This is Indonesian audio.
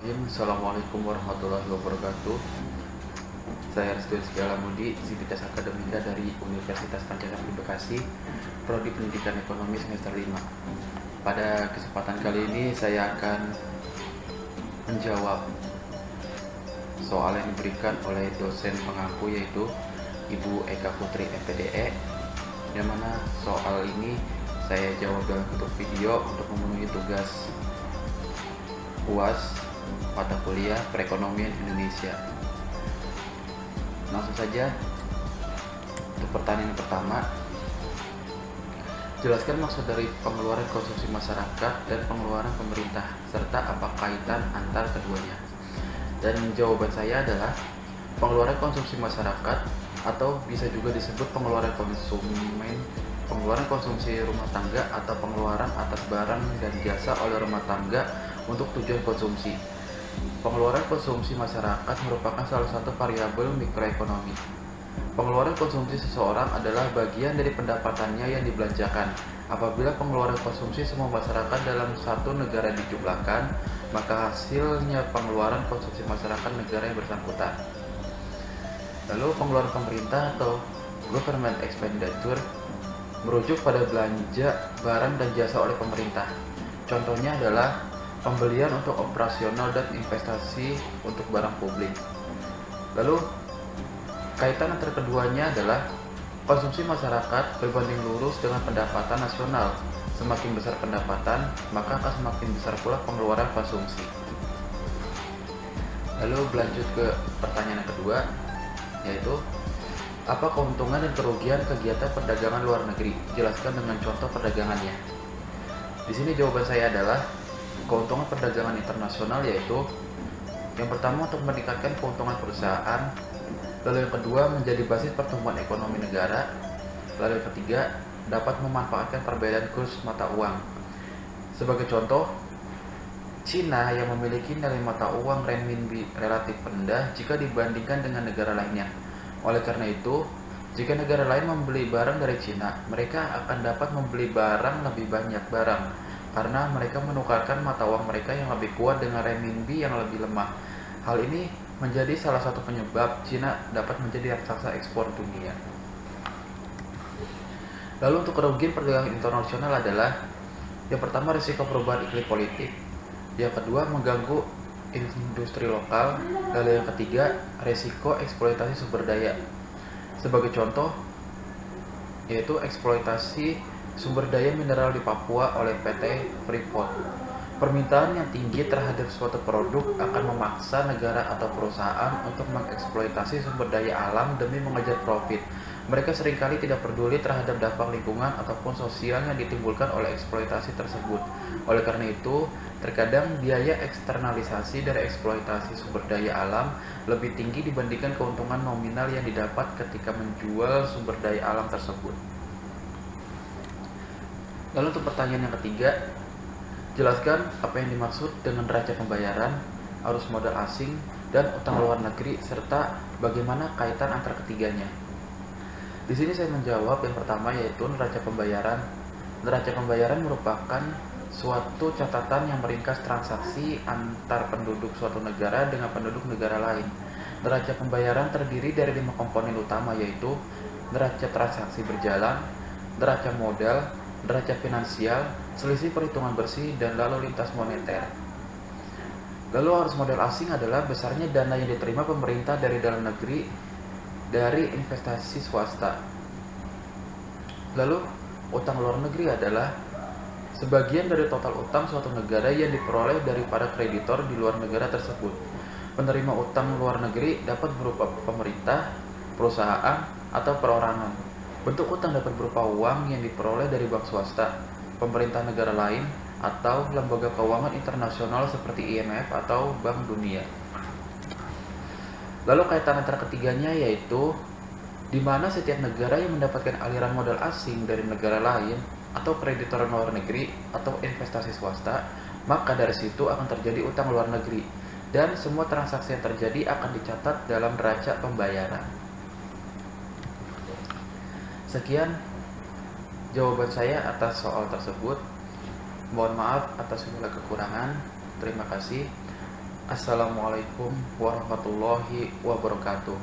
Assalamualaikum warahmatullahi wabarakatuh. Saya Restu Alamudi, Sivitas Akademika dari Universitas Pancasila Bekasi, Prodi Pendidikan Ekonomi semester 5. Pada kesempatan kali ini saya akan menjawab soal yang diberikan oleh dosen pengaku, yaitu Ibu Eka Putri MPDE, yang mana soal ini saya jawab dalam bentuk video untuk memenuhi tugas UAS mata kuliah Perekonomian Indonesia. Langsung saja untuk pertanyaan pertama, jelaskan maksud dari pengeluaran konsumsi masyarakat dan pengeluaran pemerintah, serta apa kaitan antar keduanya. Dan jawaban saya adalah pengeluaran konsumsi masyarakat, atau bisa juga disebut pengeluaran konsumen, pengeluaran konsumsi rumah tangga, atau pengeluaran atas barang dan jasa oleh rumah tangga untuk tujuan konsumsi. Pengeluaran konsumsi masyarakat merupakan salah satu variabel mikroekonomi. Pengeluaran konsumsi seseorang adalah bagian dari pendapatannya yang dibelanjakan. Apabila pengeluaran konsumsi semua masyarakat dalam satu negara dijumlahkan, maka hasilnya pengeluaran konsumsi masyarakat negara yang bersangkutan. Lalu pengeluaran pemerintah atau government expenditure merujuk pada belanja barang dan jasa oleh pemerintah. Contohnya adalah pembelian untuk operasional dan investasi untuk barang publik. Lalu kaitan antara keduanya adalah konsumsi masyarakat berbanding lurus dengan pendapatan nasional. Semakin besar pendapatan, maka akan semakin besar pula pengeluaran konsumsi. Lalu berlanjut ke pertanyaan yang kedua, yaitu apa keuntungan dan kerugian kegiatan perdagangan luar negeri? Jelaskan dengan contoh perdagangannya. Di sini jawaban saya adalah keuntungan perdagangan internasional, yaitu yang pertama untuk meningkatkan keuntungan perusahaan, lalu yang kedua menjadi basis pertumbuhan ekonomi negara, lalu yang ketiga dapat memanfaatkan perbedaan kurs mata uang. Sebagai contoh, Cina yang memiliki nilai mata uang renminbi relatif rendah jika dibandingkan dengan negara lainnya. Oleh karena itu, jika negara lain membeli barang dari Cina, mereka akan dapat membeli barang lebih banyak barang karena mereka menukarkan mata uang mereka yang lebih kuat dengan renminbi yang lebih lemah. Hal ini menjadi salah satu penyebab Cina dapat menjadi raksasa ekspor dunia. Lalu untuk kerugian perdagangan internasional adalah yang pertama risiko perubahan iklim politik, yang kedua mengganggu industri lokal, lalu yang ketiga risiko eksploitasi sumber daya. Sebagai contoh, yaitu eksploitasi sumber daya mineral di Papua oleh PT Freeport. Permintaan yang tinggi terhadap suatu produk akan memaksa negara atau perusahaan untuk mengeksploitasi sumber daya alam demi mengejar profit. Mereka seringkali tidak peduli terhadap dampak lingkungan ataupun sosial yang ditimbulkan oleh eksploitasi tersebut. Oleh karena itu, terkadang biaya eksternalisasi dari eksploitasi sumber daya alam lebih tinggi dibandingkan keuntungan nominal yang didapat ketika menjual sumber daya alam tersebut. Lalu untuk pertanyaan yang ketiga, jelaskan apa yang dimaksud dengan neraca pembayaran, arus modal asing, dan utang luar negeri, serta bagaimana kaitan antara ketiganya. Di sini saya menjawab yang pertama, yaitu neraca pembayaran. Neraca pembayaran merupakan suatu catatan yang meringkas transaksi antar penduduk suatu negara dengan penduduk negara lain. Neraca pembayaran terdiri dari 5 komponen utama, yaitu neraca transaksi berjalan, neraca modal, neraca finansial, selisih perhitungan bersih, dan lalu lintas moneter. Lalu arus modal asing adalah besarnya dana yang diterima pemerintah dari dalam negeri dari investasi swasta. Lalu utang luar negeri adalah sebagian dari total utang suatu negara yang diperoleh dari para kreditor di luar negara tersebut. Penerima utang luar negeri dapat berupa pemerintah, perusahaan, atau perorangan. Bentuk utang dapat berupa uang yang diperoleh dari bank swasta, pemerintah negara lain, atau lembaga keuangan internasional seperti IMF atau Bank Dunia. Lalu kaitan antara ketiganya, yaitu di mana setiap negara yang mendapatkan aliran modal asing dari negara lain atau kreditor luar negeri atau investasi swasta, maka dari situ akan terjadi utang luar negeri dan semua transaksi yang terjadi akan dicatat dalam neraca pembayaran. Sekian jawaban saya atas soal tersebut. Mohon maaf atas segala kekurangan. Terima kasih. Assalamualaikum warahmatullahi wabarakatuh.